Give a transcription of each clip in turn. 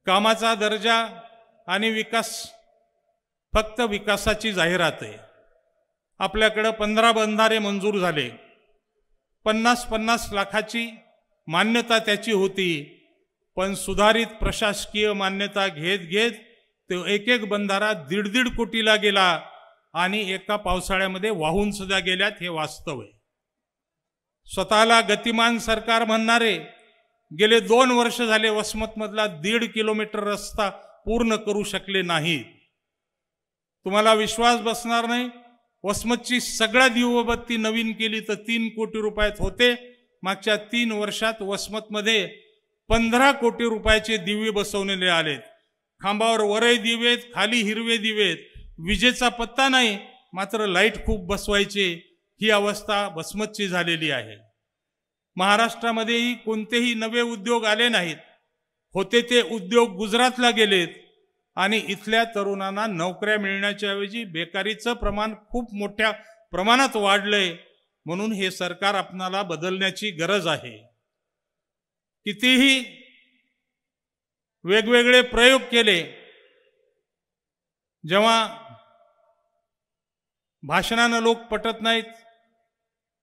कामाचा दर्जा आणि विकास फक्त विकासाची जाहिरात आहे। आपल्याकडे 15 बंधारे मंजूर झाले, 50-50 लाखाची मान्यता त्याची होती, पण सुधारित प्रशासकीय मान्यता घेत घेत तो एक एक बंधारा 1.5 कोटीला गेला आणि एका पावसाळ्यामध्ये वाहून सुद्धा गेल्यात, हे वास्तव आहे। स्वतःला गतिमान सरकार म्हणणारे गेले 2 वर्ष झाले वसमतमधला 1.5 किलोमीटर रस्ता पूर्ण करू शकले नाहीत। तुम्हाला विश्वास बसणार नाही, वसमतची सगळ्या दिवबत्ती नवीन केली तर 3 कोटी रुपयात होते। मागच्या 3 वर्षात वसमतमध्ये 15 कोटी रुपयाचे दिवे बसवलेले आलेत। खांबावर वरई दिवेत, खाली हिरवे दिवेत, विजेचा पत्ता नाही, मात्र लाईट खूप बसवायचे, ही अवस्था वसमतची झालेली आहे। महाराष्ट्रामध्येही कोणतेही नवे उद्योग आले नाहीत, होते ते उद्योग गुजरातला गेलेत आणि इथल्या तरुणांना नोकऱ्या मिळण्याच्या ऐवजी बेकारीचं प्रमाण खूप मोठ्या प्रमाणात वाढलंय। म्हणून हे सरकार आपणाला बदलण्याची गरज आहे। कितीही वेगवेगळे प्रयोग केले, जेव्हा भाषणानं लोक पटत नाहीत,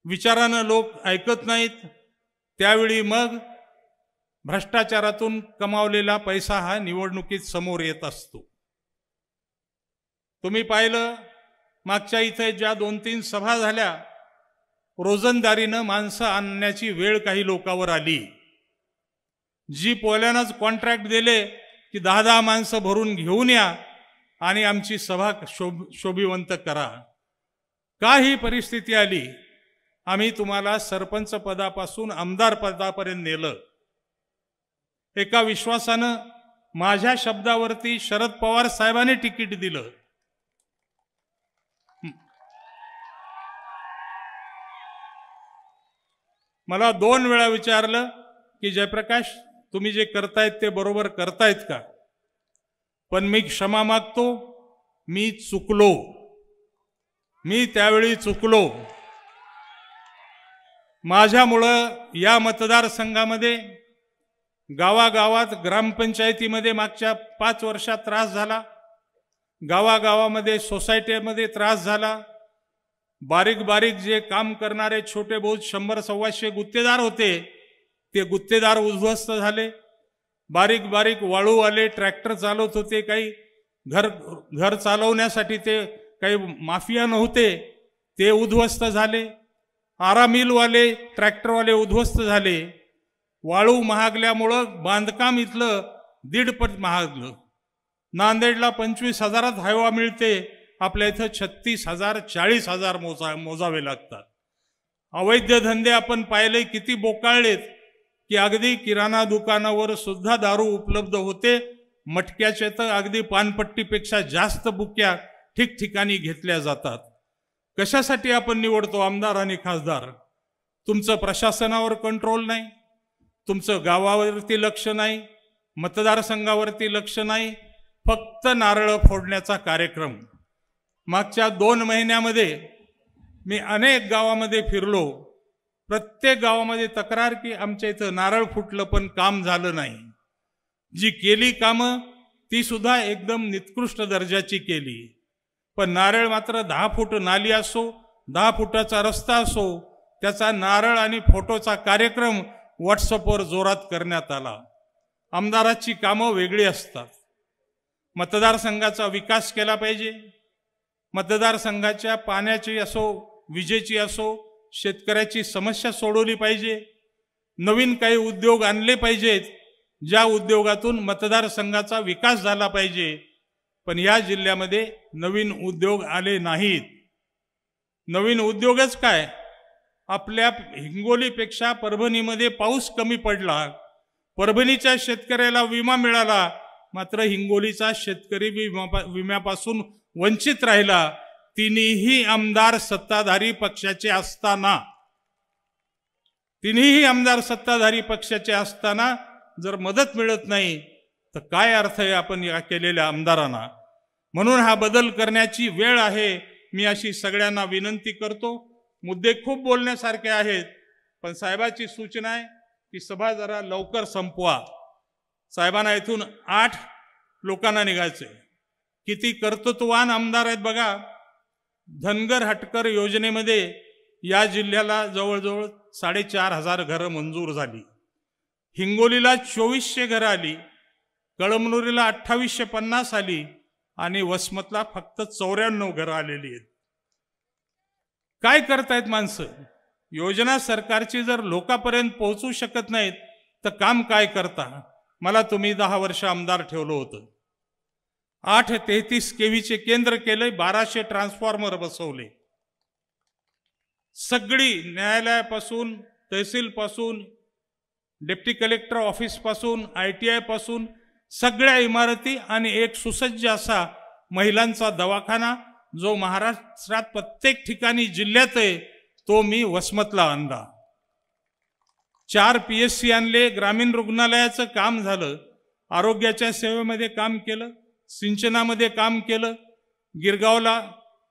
विचारानं लोक ऐकत नाहीत, त्यावेळी मग भ्रष्टाचारातून कमावलेला पैसा हा निवडणुकीत समोर येत असतो। तुम्ही पाहिलं, मागच्या इथे ज्या 2-3 सभा झाल्या, रोजंदारीनं माणसं आणण्याची वेळ काही लोकांवर आली। जी पोल्यानंच कॉन्ट्रॅक्ट दिले की 10-10 माणसं भरून घेऊन या आणि आमची सभा शोभिवंत करा। का ही परिस्थिती आली? आम्ही तुम्हाला सरपंच पदापासून आमदार पदापर्यंत नेलं। एका विश्वासानं माझ्या शब्दावरती शरद पवार साहेबांनी तिकीट दिलं। मला 2 वेळा विचारलं की जयप्रकाश, तुम्ही जे करतायत ते बरोबर करतायत का? पण मी क्षमा मागतो, मी चुकलो, मी त्यावेळी चुकलो। माझ्यामुळं या मतदारसंघामध्ये गावागावात ग्रामपंचायतीमध्ये मागच्या 5 वर्षात त्रास झाला, गावागावामध्ये सोसायटीमध्ये त्रास झाला। बारीक बारीक जे काम करणारे छोटे बहुत 100-125 गुत्तेदार होते, ते गुत्तेदार उद्ध्वस्त झाले। बारीक बारीक वाळू आले, ट्रॅक्टर चालवत होते, काही घर चालवण्यासाठी ते काही माफिया नव्हते, ते उद्ध्वस्त झाले। आरामिलवाले, ट्रॅक्टरवाले उद्ध्वस्त झाले। वाळू महागल्यामुळं बांधकाम इथलं 1.5 पट महागलं। नांदेडला 25,000त हायवा मिळते, आपल्या इथं 36,000 40,000 मोजावे लागतात। अवैध धंदे आपण पाहिले किती बोकाळलेत की अगदी किराणा दुकानावर सुद्धा दारू उपलब्ध होते। मटक्याचे तर अगदी पानपट्टीपेक्षा जास्त बुक्या ठिकठिकाणी घेतल्या जातात। कशासाठी आपण निवडतो आमदार आणि खासदार? तुमचं प्रशासनावर कंट्रोल नाही, तुमचं गावावरती लक्ष नाही, मतदारसंघावरती लक्ष नाही, फक्त नारळ फोडण्याचा कार्यक्रम। मागच्या 2 महिन्यामध्ये मी अनेक गावामध्ये फिरलो, प्रत्येक गावामध्ये तक्रार की आमच्या इथं नारळ फुटलं पण काम झालं नाही। जी केली कामं ती सुद्धा एकदम निकृष्ट दर्जाची केली, पण नारळ मात्र 10 फूट नाली असो, 10 फुटाचा रस्ता असो, त्याचा नारळ आणि फोटोचा कार्यक्रम व्हॉट्सअपवर जोरात करण्यात आला। आमदाराची कामं वेगळी असतात। मतदारसंघाचा विकास केला पाहिजे, मतदारसंघाच्या पाण्याची असो, विजेची असो, शेतकऱ्याची समस्या सोडवली पाहिजे, नवीन काही उद्योग आणले पाहिजेत, ज्या उद्योगातून मतदारसंघाचा विकास झाला पाहिजे। पण या जिल्ह्यामध्ये नवीन उद्योग आले नाहीत। नवीन उद्योगच काय, आपल्या हिंगोलीपेक्षा परभणीमध्ये पाऊस कमी पडला, परभणीच्या शेतकऱ्याला विमा मिळाला, मात्र हिंगोलीचा शेतकरी विम्यापासून वंचित राहिला। तिन्ही आमदार सत्ताधारी पक्षाचे असताना, तिन्ही आमदार सत्ताधारी पक्षाचे असताना जर मदत मिळत नाही तर काय अर्थ आहे आपण या केलेल्या आमदारांना? म्हणून हा बदल करण्याची वेळ आहे। मी अशी सगळ्यांना विनंती करतो। मुद्दे खूप बोलण्यासारखे आहेत, पण साहेबाची सूचना आहे की सभा जरा लवकर संपवा। साहेबांना इथून 8 लोकांना निघायचंय. किती कर्तृत्ववान आमदार आहेत बघा. धनगर हटकर योजनेमध्ये या जिल्ह्याला जवळजवळ 4,500 घरं मंजूर झाली. हिंगोलीला 2400 घरं आली, कळमनुरीला 2850 आली आणि वसमतला फक्त 94 घरं आलेली आहेत. काय करतायत माणसं? योजना सरकारची जर लोकांपर्यंत पोहोचू शकत नाहीत तर काम काय करता? मला तुम्ही 10 वर्ष आमदार ठेवलं होतं. 833 केव्हीचे केंद्र केले, 1200 ट्रान्सफॉर्मर बसवले. सगळी न्यायालयापासून, तहसीलपासून, डेप्टी कलेक्टर ऑफिसपासून, ITI पासून सगळ्या इमारती आणि एक सुसज्ज असा महिलांचा दवाखाना जो महाराष्ट्रात प्रत्येक ठिकाणी जिल्ह्यात आहे तो मी वसमतला आणला. 4 PSC आणले. ग्रामीण रुग्णालयाचं काम झालं. आरोग्याच्या सेवेमध्ये काम केलं, सिंचनामध्ये काम केलं. गिरगावला,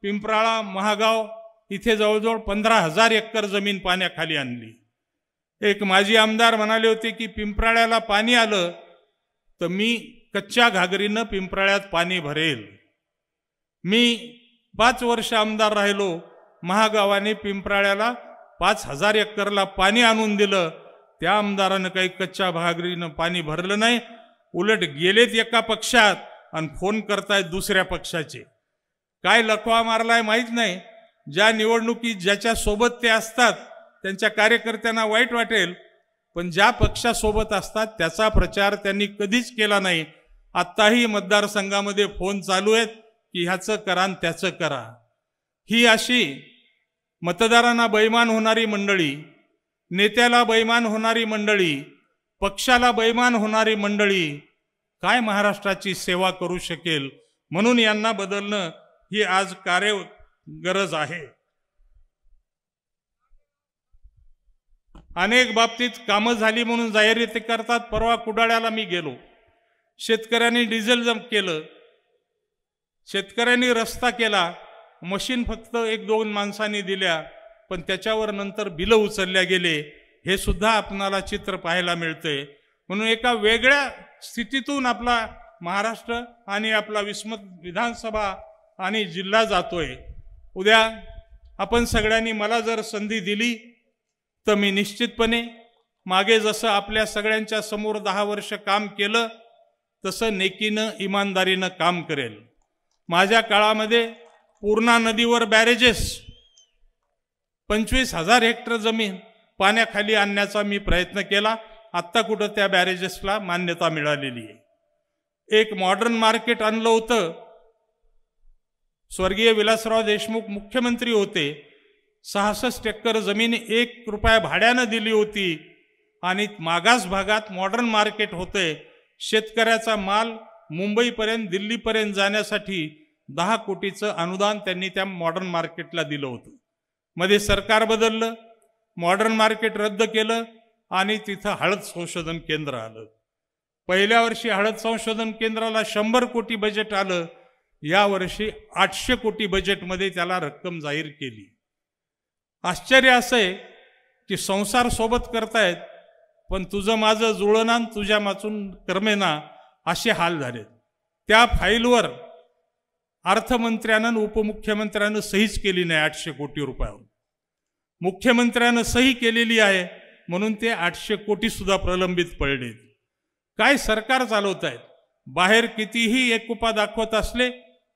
पिंपराळा, महागाव इथे जवळजवळ 15,000 एकर जमीन पाण्याखाली आणली. एक माजी आमदार म्हणाले होते की पिंपराळ्याला पाणी आलं तर मी कच्च्या घागरीनं पिंपराळ्यात पाणी भरेल. मी 5 वर्ष आमदार राहिलो. महागावाने पिंपराळ्याला 5,000 एकरला पाणी आणून दिलं. त्या आमदारानं काही कच्च्या घागरीनं पाणी भरलं नाही, उलट गेलेत एका पक्षात आणि फोन करतायत दुसऱ्या पक्षाचे. काय लखवा मारलाय माहीत नाही. ज्या निवडणुकीत ज्याच्या सोबत ते असतात त्यांच्या कार्यकर्त्यांना वाईट वाटेल, पण ज्या पक्षासोबत असतात त्याचा प्रचार त्यांनी कधीच केला नाही. आत्ताही मतदारसंघामध्ये फोन चालू आहेत की ह्याचं करा आणि त्याचं करा. ही अशी मतदारांना बैमान होणारी मंडळी, नेत्याला बैमान होणारी मंडळी, पक्षाला बैमान होणारी मंडळी काय महाराष्ट्राची सेवा करू शकेल? म्हणून यांना बदलणं ही आज गरज आहे. अनेक बाबतीत कामं झाली म्हणून जाहीराती करतात. परवा कुडाळ्याला मी गेलो. शेतकऱ्यांनी डिझेल जप्त केलं, शेतकऱ्यांनी रस्ता केला, मशीन फक्त 1-2 माणसांनी दिल्या, पण त्याच्यावर नंतर बिलं उचलल्या गेले. हे सुद्धा आपणाला चित्र पाहायला मिळतंय. म्हणून एका वेगळ्या स्थितीतून आपला महाराष्ट्र आणि आपला विधानसभा आणि जिल्हा जातोय. उद्या आपण सगळ्यांनी मला जर संधी दिली तर मी निश्चितपणे मागे जसं आपल्या सगळ्यांच्या समोर 10 वर्ष काम केलं तसं नेकीनं, इमानदारीनं काम करेल. माझ्या काळामध्ये पूर्णा नदीवर बॅरेजेस, 25,000 हेक्टर जमीन पाण्याखाली आणण्याचा मी प्रयत्न केला. आत्ता कुठं त्या बॅरेजेसला मान्यता मिळालेली आहे. एक मॉडर्न मार्केट आणलं होतं. स्वर्गीय विलासराव देशमुख मुख्यमंत्री होते. 66 एकर जमीन 1 रुपया भाड्यानं दिली होती आणि मागास भागात मॉडर्न मार्केट होते. शेतकऱ्याचा माल मुंबईपर्यंत, दिल्लीपर्यंत जाण्यासाठी 10 कोटीचं अनुदान त्यांनी त्या मॉडर्न मार्केटला दिलं होतं. मध्ये सरकार बदललं, मॉडर्न मार्केट रद्द केलं आणि तिथं हळद संशोधन केंद्र आलं. पहिल्या वर्षी हळद संशोधन केंद्राला 100 कोटी बजेट आलं. या वर्षी 800 कोटी बजेटमध्ये त्याला रक्कम जाहीर केली. आश्चर्य असं आहे की संसार सोबत करतायत पण तुझं माझं जुळना, तुझ्या माचून कर्मेना असे हाल झालेत. त्या फाईलवर अर्थमंत्र्यानं, उपमुख्यमंत्र्यानं सहीच केली नाही. 800 कोटी रुपयावर मुख्यमंत्र्यानं सही केलेली आहे म्हणून ते 800 कोटी सुद्धा प्रलंबित पडलेत. काय सरकार चालवत आहेत? बाहेर कितीही एकुपा दाखवत असले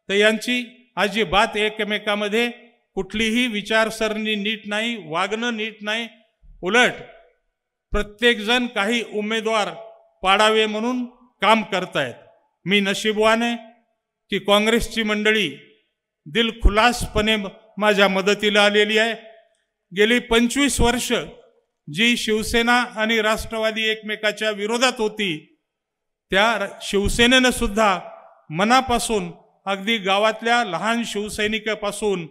तर यांची अजिबात एकमेकामध्ये कुठलीही विचारसरणी नीट नाही, वागणं नीट नाही. उलट प्रत्येकजण काही उमेदवार पाडावे म्हणून काम करतायत. मी नशीबवान आहे की काँग्रेसची मंडळी दिलखुलासपणे माझ्या मदतीला आलेली आहे. गेली 25 वर्ष जी शिवसेना आणि राष्ट्रवादी एकमेकाच्या विरोधात होती त्या शिवसेनेनं सुद्धा मनापासून अगदी गावातल्या लहान शिवसैनिकापासून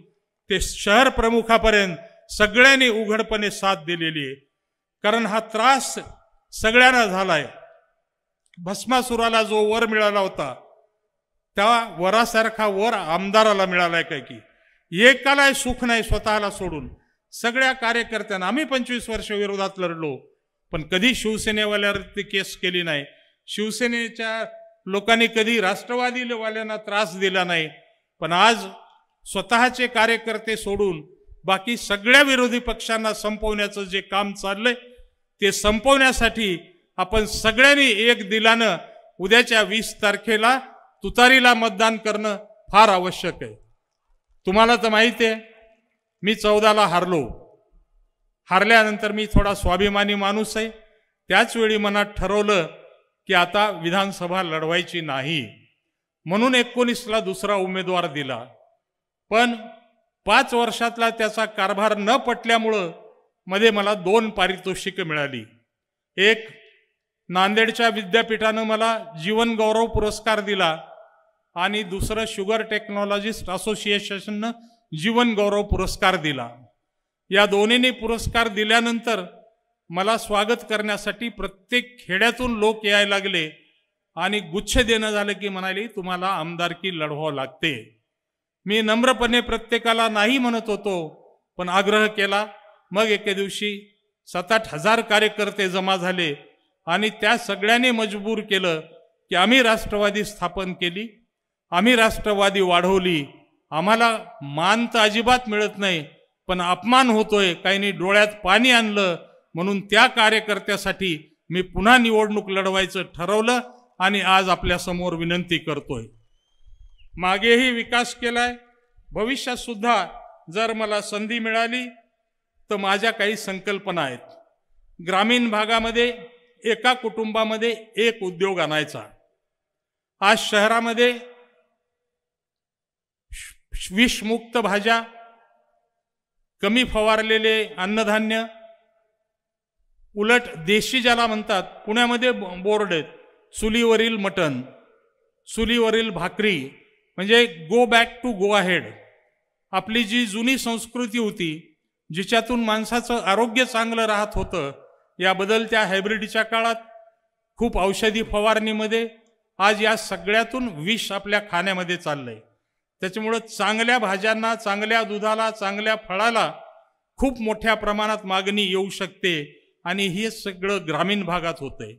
ते शहर प्रमुखापर्यंत सगळ्यांनी उघडपणे साथ दिलेली आहे. कारण हा त्रास सगळ्यांना झालाय. भस्मासुराला जो वर मिळाला होता त्या वरासारखा वर आमदाराला मिळालाय काय की एकाला सुख नाही स्वतःला सोडून. सगळ्या कार्यकर्त्यांना आम्ही 25 वर्ष विरोधात लढलो पण कधी शिवसेनेवाल्यावरती केस केली नाही. शिवसेनेच्या लोकांनी कधी राष्ट्रवादीवाल्यांना त्रास दिला नाही, पण आज स्वतःचे कार्यकर्ते सोडून बाकी सगळ्या विरोधी पक्षांना संपवण्याचं जे काम चाललंय ते संपवण्यासाठी आपण सगळ्यांनी एक दिलानं उद्याच्या 20 तारखेला तुतारीला मतदान करणं फार आवश्यक आहे. तुम्हाला तर माहिती आहे, मी 14ला हारल्यानंतर मी थोडा स्वाभिमानी माणूस आहे. त्याच वेळी मनात ठरवलं की आता विधानसभा लढवायची नाही, म्हणून 19ला दुसरा उमेदवार दिला. पण 5 वर्षातला त्याचा कारभार न पटल्यामुळं मध्ये मला 2 पारितोषिकं मिळाली. एक, नांदेडच्या विद्यापीठानं मला जीवन गौरव पुरस्कार दिला आणि दुसरं शुगर टेक्नॉलॉजिस्ट असोसिएशननं जीवन गौरव पुरस्कार दिला. या दोन्हींनी पुरस्कार दिल्यानंतर मला स्वागत करण्यासाठी प्रत्येक खेड्यातून लोक यायला लागले आणि गुच्छ देणं झालं की म्हणाले तुम्हाला आमदारकी लढवावं लागते. मी नम्रपणे प्रत्येकाला नाही म्हणत होतो, पण आग्रह केला. मग एके दिवशी 7-8 हजार कार्यकर्ते जमा झाले आणि त्या सगळ्यांनी मजबूर केलं की आम्ही राष्ट्रवादी स्थापन केली, आम्ही राष्ट्रवादी वाढवली. आम्हाला मान तर अजिबात मिळत नाही, पण अपमान होतोय, काहींनी डोळ्यात पाणी आणलं, म्हणून त्या कार्यकर्त्यासाठी मी पुन्हा निवडणूक लढवायचं ठरवलं आणि आज आपल्या समोर विनंती करतोय. मागेही विकास केलाय, भविष्यात सुद्धा जर मला संधी मिळाली तर माझ्या काही संकल्पना आहेत. ग्रामीण भागामध्ये एका कुटुंबामध्ये एक उद्योग आणायचा. आज शहरामध्ये विषमुक्त भाज्या, कमी फवारलेले अन्नधान्य, उलट देशी ज्याला म्हणतात, पुण्यामध्ये बोर्ड आहेत, चुलीवरील मटण, चुलीवरील भाकरी, म्हणजे go back to go ahead. आपली जी जुनी संस्कृती होती, जिच्यातून माणसाचं आरोग्य चांगलं राहत होतं, या बदलत्या हायब्रिडच्या काळात खूप औषधी फवारणीमध्ये आज या सगळ्यातून विष आपल्या खाण्यामध्ये चाललंय. त्याच्यामुळं चांगल्या भाज्यांना, चांगल्या दुधाला, चांगल्या फळाला खूप मोठ्या प्रमाणात मागणी येऊ शकते आणि हे सगळं ग्रामीण भागात होतंय.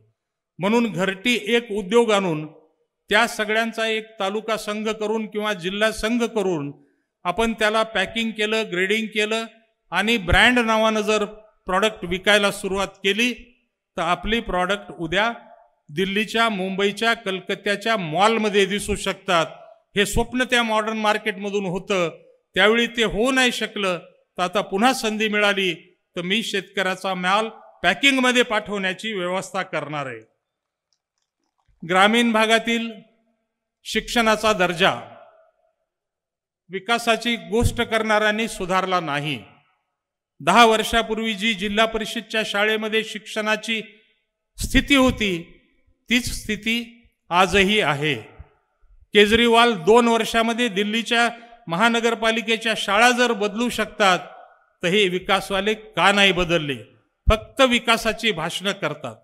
म्हणून घरटी एक उद्योग आणून त्या सगळ्यांचा एक तालुका संघ करून किंवा जिल्हा संघ करून आपण त्याला पॅकिंग केलं, ग्रेडिंग केलं आणि ब्रँड नावानं जर प्रॉडक्ट विकायला सुरुवात केली तर आपली प्रॉडक्ट उद्या दिल्लीच्या, मुंबईच्या, कलकत्त्याच्या मॉलमध्ये दिसू शकतात. हे स्वप्न त्या मॉडर्न मार्केटमधून होतं, त्यावेळी ते होऊ नाही शकलं. तर आता पुन्हा संधी मिळाली तर मी शेतकऱ्याचा माल पॅकिंगमध्ये पाठवण्याची व्यवस्था करणार आहे. ग्रामीण भागातील शिक्षणाचा दर्जा विकासाची गोष्ट करणाऱ्यांनी सुधारला नाही. 10 वर्षापूर्वी जी जिल्हा परिषदच्या शाळेमध्ये शिक्षणाची स्थिती होती, तीच स्थिती आजही आहे. केजरीवाल 2 वर्षामध्ये दिल्लीच्या महानगरपालिकेच्या शाळा जर बदलू शकतात तर हे विकासवाले का नाही बदलले? फक्त विकासाची भाषणं करतात.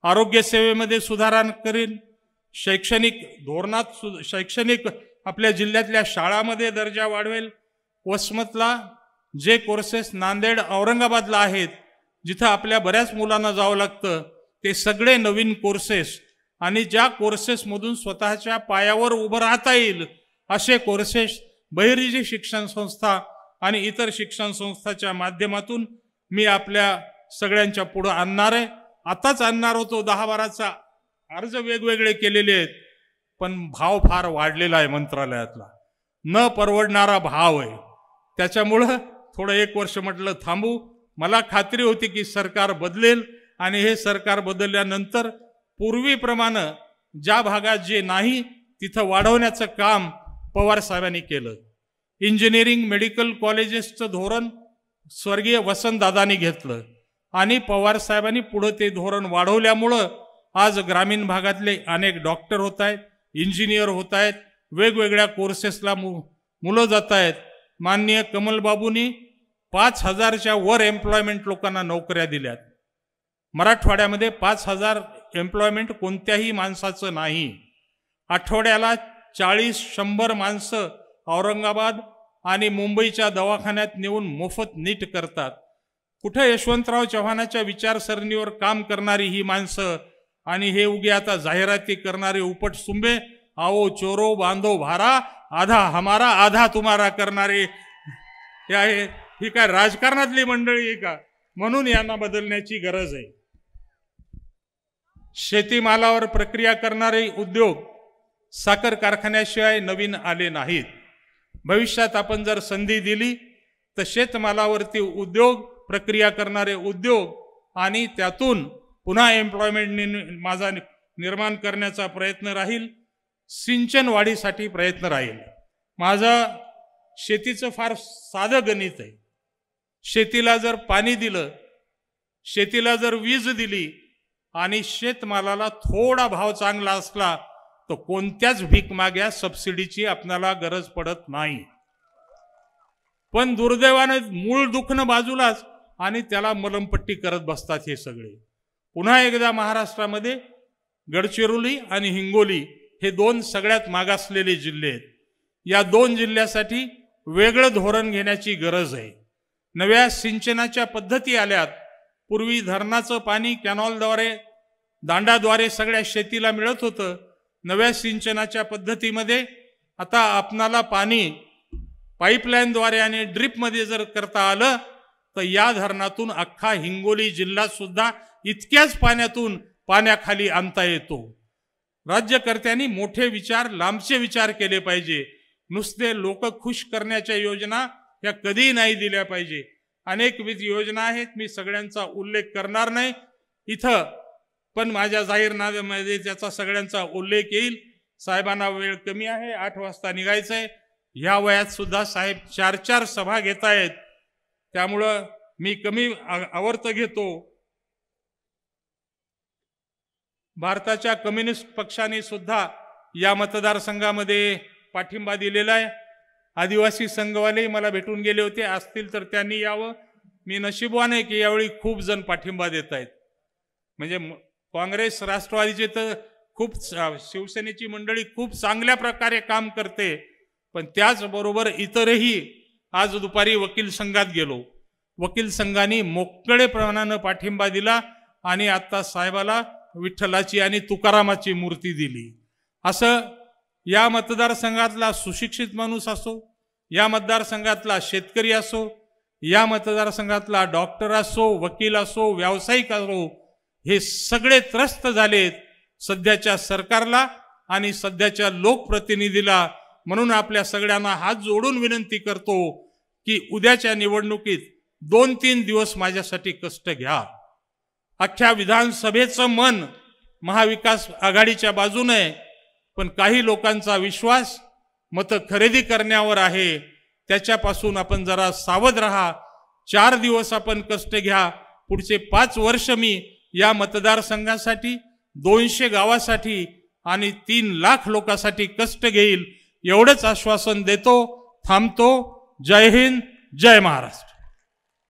आरोग्य सेवेमध्ये सुधारणा करेन, शैक्षणिक धोरणात शैक्षणिक आपल्या जिल्ह्यातल्या शाळांमध्ये दर्जा वाढवेल. वसमतला जे कोर्सेस नांदेड, औरंगाबादला आहेत, जिथं आपल्या बऱ्याच मुलांना जावं लागतं, ते सगळे नवीन कोर्सेस आणि ज्या कोर्सेसमधून स्वतःच्या पायावर उभं राहता येईल असे कोर्सेस बहिर्जी शिक्षण संस्था आणि इतर शिक्षण संस्थाच्या माध्यमातून मी आपल्या सगळ्यांच्या पुढे आणणार आहे. आताच आणणार होतो. 10-12चा अर्ज वेगवेगळे केलेले आहेत, पण भाव फार वाढलेला आहे मंत्रालयातला, न परवडणारा भाव आहे. त्याच्यामुळं थोडं 1 वर्ष म्हटलं थांबू. मला खात्री होती की सरकार बदलेल आणि हे सरकार बदलल्यानंतर पूर्वीप्रमाणे ज्या भागात जे नाही तिथं वाढवण्याचं काम पवार साहेबांनी केलं. इंजिनिअरिंग मेडिकल कॉलेजेसचं धोरण स्वर्गीय वसंतदादांनी घेतलं आणि पवार साहेबांनी पुढे ते धोरण वाढवल्यामुळं आज ग्रामीण भागातले अनेक डॉक्टर होत आहेत, इंजिनियर होत आहेत, वेगवेगळ्या कोर्सेसला मुलं जात आहेत. माननीय कमलबाबूंनी 5,000च्या वर एम्प्लॉयमेंट लोकांना नोकऱ्या दिल्यात. मराठवाड्यामध्ये 5,000 एम्प्लॉयमेंट कोणत्याही माणसाचं नाही. आठवड्याला 40-100 माणसं औरंगाबाद आणि मुंबईच्या दवाखान्यात नेऊन मोफत नीट करतात. कुठे यशवंतराव चव्हाणांच्या विचारसरणीवर काम करणारी ही माणसं आणि हे उगे आता जाहिराती करणारे उपट सुंबे, आओ चोरो बांधो भारा, आधा हमारा आधा तुम्हारा करणारे हे आहे, ही काय राजकारणातली मंडळी आहे का? म्हणून यांना बदलण्याची गरज आहे. शेतीमालावर प्रक्रिया करणारे उद्योग साखर कारखान्याशिवाय नवीन आले नाहीत. भविष्यात आपण जर संधी दिली तर शेतमालावरती उद्योग, प्रक्रिया करणारे उद्योग आणि त्यातून पुन्हा एम्प्लॉयमेंट माझा निर्माण करण्याचा प्रयत्न राहील. सिंचन वाढीसाठी प्रयत्न राहील. माझं शेतीचं फार साधं गणित आहे. शेतीला जर पाणी दिलं, शेतीला जर वीज दिली आणि शेतमालाला थोडा भाव चांगला असला तर कोणत्याच भीक माग्या सबसिडीची आपल्याला गरज पडत नाही. पण दुर्दैवाने मूळ दुखणं बाजूलाच आणि त्याला मलमपट्टी करत बसतात हे सगळे. पुन्हा एकदा महाराष्ट्रामध्ये गडचिरोली आणि हिंगोली हे दोन सगळ्यात मागासलेले जिल्हे आहेत. या दोन जिल्ह्यासाठी वेगळं धोरण घेण्याची गरज आहे. नव्या सिंचनाच्या पद्धती आल्यात. पूर्वी धरणाचं पाणी कॅनॉलद्वारे, दांडाद्वारे सगळ्या शेतीला मिळत होतं. नव्या सिंचनाच्या पद्धतीमध्ये आता आपणाला पाणी पाईपलाईनद्वारे आणि ड्रिपमध्ये जर करता आलं तर या धरणातून अख्खा हिंगोली जिल्हा सुद्धा इतक्याच पाण्यातून पाण्याखाली आणता येतो. राज्यकर्त्यांनी मोठे विचार, लांबचे विचार केले पाहिजे. नुसते लोक खुश करण्याच्या योजना या कधीही नाही दिल्या पाहिजे. अनेकविध योजना आहेत, मी सगळ्यांचा उल्लेख करणार नाही इथं, पण माझ्या जाहीरनाम्यामध्ये त्याचा सगळ्यांचा उल्लेख येईल. साहेबांना वेळ कमी आहे, 8 वाजता निघायचंय. ह्या वयात सुद्धा साहेब 4-4 सभा घेत आहेत, त्यामुळं मी कमी आवर्त घेतो. भारताच्या कम्युनिस्ट पक्षाने सुद्धा या मतदारसंघामध्ये पाठिंबा दिलेला आहे. आदिवासी संघवाले मला भेटून गेले होते, असतील तर त्यांनी यावं. मी नशीबवान आहे की यावेळी खूप जण पाठिंबा देत आहेत. म्हणजे काँग्रेस, राष्ट्रवादीचे तर खूप, शिवसेनेची मंडळी खूप चांगल्या प्रकारे काम करते. पण त्याचबरोबर इतरही, आज दुपारी वकील संघात गेलो, वकील संघाने मोकळेपणानं पाठिंबा दिला आणि आता साहेबाला विठ्ठलाची आणि तुकारामाची मूर्ती दिली. असं या मतदारसंघातला सुशिक्षित माणूस असो, या मतदारसंघातला शेतकरी असो, या मतदारसंघातला डॉक्टर असो, वकील असो, व्यावसायिक असो, हे सगळे त्रस्त झालेत सध्याच्या सरकारला आणि सध्याच्या लोकप्रतिनिधीला. म्हणून आपल्या सगळ्यांना हात जोडून विनंती करतो की उद्याच्या निवडणुकीत 2-3 दिवस माझ्यासाठी कष्ट घ्या. अख्ख्या विधानसभेचं मन महाविकास आघाडीच्या बाजूने, पण काही लोकांचा विश्वास मतं खरेदी करण्यावर आहे. त्याच्यापासून आपण जरा सावध राहा. 4 दिवस आपण कष्ट घ्या. पुढचे 5 वर्ष मी या मतदारसंघासाठी, 200 गावासाठी आणि 3 लाख लोकांसाठी कष्ट घेईल, एवढंच आश्वासन देतो. थांबतो. जय हिंद, जय महाराष्ट्र.